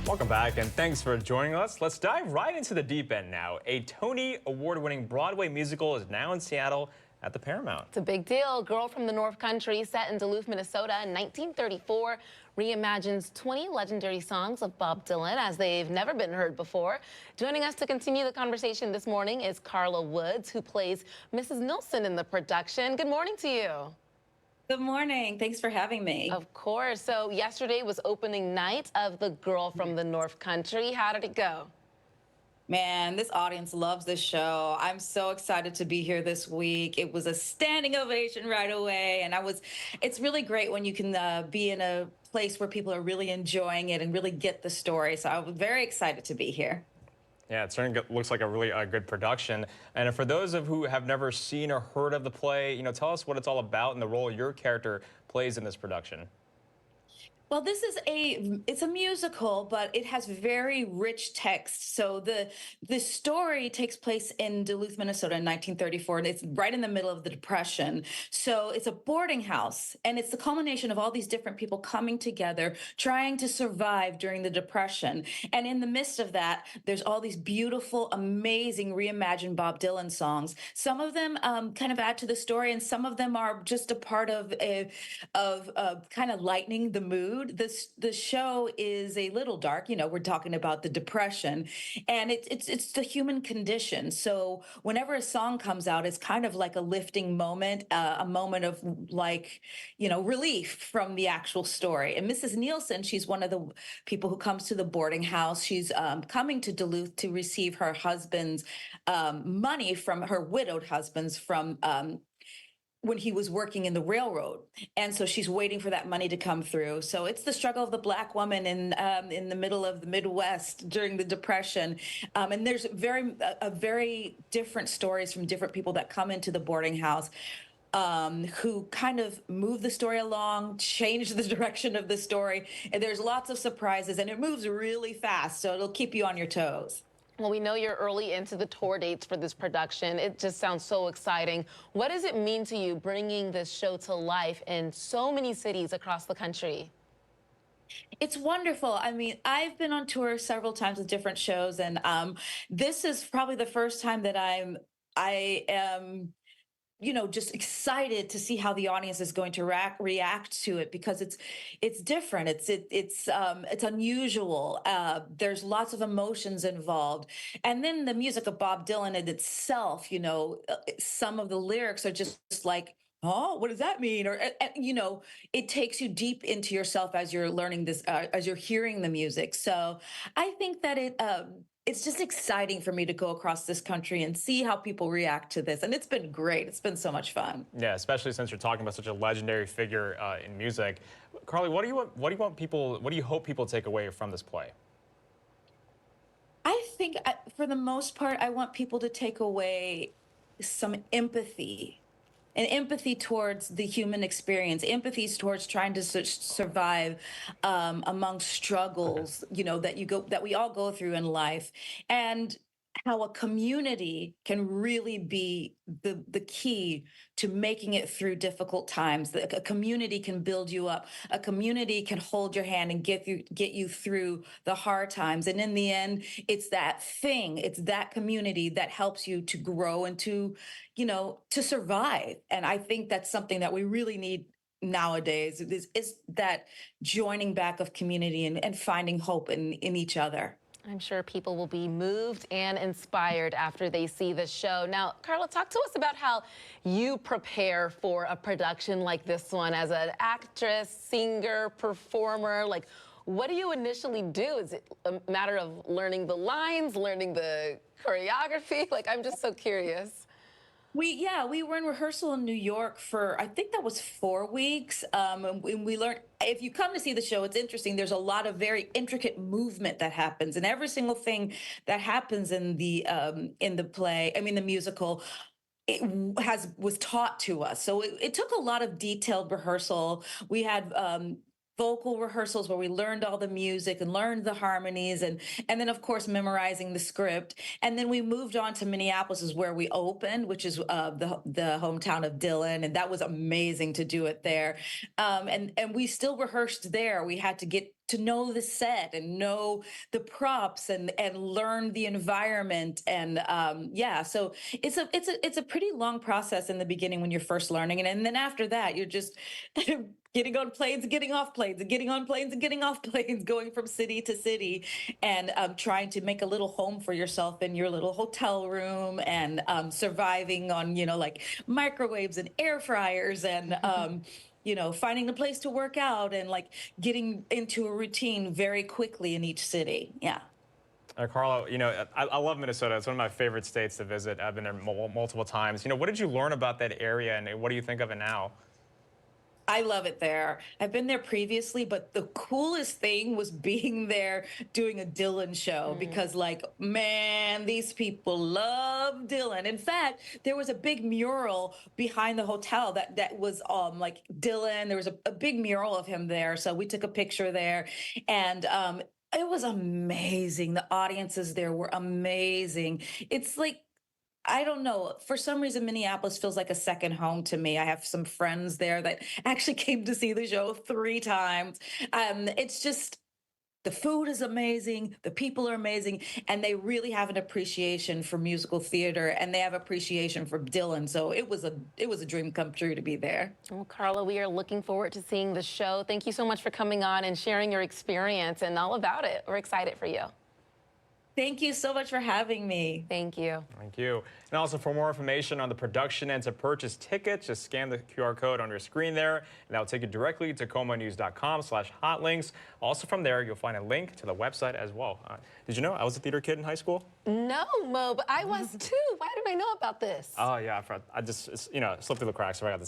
Welcome back, and thanks for joining us. Let's dive right into the deep end now. A Tony Award-winning Broadway musical is now in Seattle at the Paramount. It's a big deal. Girl from the North Country, set in Duluth, Minnesota in 1934, reimagines 20 legendary songs of Bob Dylan as they've never been heard before. Joining us to continue the conversation this morning is Carla Woods, who plays Mrs. Nilsson in the production. Good morning to you. Good morning. Thanks for having me. Of course. So yesterday was opening night of The Girl from the North Country. How did it go? Man, this audience loves this show. I'm so excited to be here this week. It was a standing ovation right away. And it's really great when you can be in a place where people are really enjoying it and really get the story. So I was very excited to be here. Yeah, it certainly looks like a really good production. And for those of who have never seen or heard of the play, tell us what it's all about and the role your character plays in this production. Well, it's a musical, but it has very rich text. So the story takes place in Duluth, Minnesota in 1934, and it's right in the middle of the Depression. So it's a boarding house, and it's the culmination of all these different people coming together, trying to survive during the Depression. And in the midst of that, there's all these beautiful, amazing reimagined Bob Dylan songs. Some of them kind of add to the story, and some of them are just a part of kind of lightening the mood. The show is a little dark. We're talking about the Depression, and it's the human condition. So whenever a song comes out, it's kind of like a lifting moment, a moment of relief from the actual story. And Mrs. Nilsson, she's one of the people who comes to the boarding house. She's coming to Duluth to receive her husband's money from her widowed husband's from when he was working in the railroad. And so she's waiting for that money to come through. So it's the struggle of the Black woman in the middle of the Midwest during the Depression. And there's very different stories from different people that come into the boarding house who kind of move the story along, change the direction of the story. And there's lots of surprises, and it moves really fast. So it'll keep you on your toes. Well, we know you're early into the tour dates for this production. It just sounds so exciting. What does it mean to you bringing this show to life in so many cities across the country? It's wonderful. I mean, I've been on tour several times with different shows, and this is probably the first time that I am just excited to see how the audience is going to react to it, because it's different. It's unusual. There's lots of emotions involved, and then the music of Bob Dylan in itself. Some of the lyrics are just like, oh, what does that mean? Or it takes you deep into yourself as you're learning this, as you're hearing the music. So I think that it's just exciting for me to go across this country and see how people react to this. And it's been great. It's been so much fun. Yeah, especially since you're talking about such a legendary figure in music. Carly, what do you hope people take away from this play? I think for the most part, I want people to take away some empathy. And empathy towards the human experience, empathy towards trying to survive among struggles, that we all go through in life, and how a community can really be the key to making it through difficult times. A community can build you up. A community can hold your hand and get you through the hard times. And in the end, it's that community that helps you to grow and to survive. And I think that's something that we really need nowadays, is that joining back of community and finding hope in each other. I'm sure people will be moved and inspired after they see the show. Now, Carla, talk to us about how you prepare for a production like this one as an actress, singer, performer. Like, what do you initially do? Is it a matter of learning the lines, learning the choreography? Like, I'm just so curious. We were in rehearsal in New York for, I think that was 4 weeks. And we learned, if you come to see the show, it's interesting. There's a lot of very intricate movement that happens, and every single thing that happens in the play, the musical, was taught to us. So it took a lot of detailed rehearsal. We had vocal rehearsals where we learned all the music and learned the harmonies, and then of course memorizing the script. And then we moved on to Minneapolis, is where we opened, which is the hometown of Dylan, and that was amazing to do it there. And we still rehearsed there. We had to get to know the set and know the props and learn the environment. And yeah, so it's a pretty long process in the beginning when you're first learning, and then after that you're just getting on planes, getting off planes, and getting on planes and getting off planes, going from city to city, and trying to make a little home for yourself in your little hotel room, and surviving on, you know, like microwaves and air fryers, and you know, finding a place to work out, and like getting into a routine very quickly in each city. Yeah. Carla, you know, I love Minnesota. It's one of my favorite states to visit. I've been there multiple times. You know, what did you learn about that area, and what do you think of it now? I love it there. I've been there previously, but the coolest thing was being there doing a Dylan show, because, like, man, these people love Dylan. In fact, there was a big mural behind the hotel that was like Dylan. There was a big mural of him there. So we took a picture there, and it was amazing. The audiences there were amazing. It's like, I don't know. For some reason, Minneapolis feels like a second home to me. I have some friends there that actually came to see the show 3 times. It's just, the food is amazing, the people are amazing, and they really have an appreciation for musical theater, and they have appreciation for Dylan. So it was a dream come true to be there. Well, Carla, we are looking forward to seeing the show. Thank you so much for coming on and sharing your experience and all about it. We're excited for you. Thank you so much for having me. Thank you. Thank you. And also, for more information on the production and to purchase tickets, just scan the QR code on your screen there, and that'll take you directly to KOMOnews.com/hotlinks. Also from there, you'll find a link to the website as well. Did you know I was a theater kid in high school? No, Mo, but I was too. Why did I know about this? Oh, yeah. I just, you know, slipped through the cracks. So I got this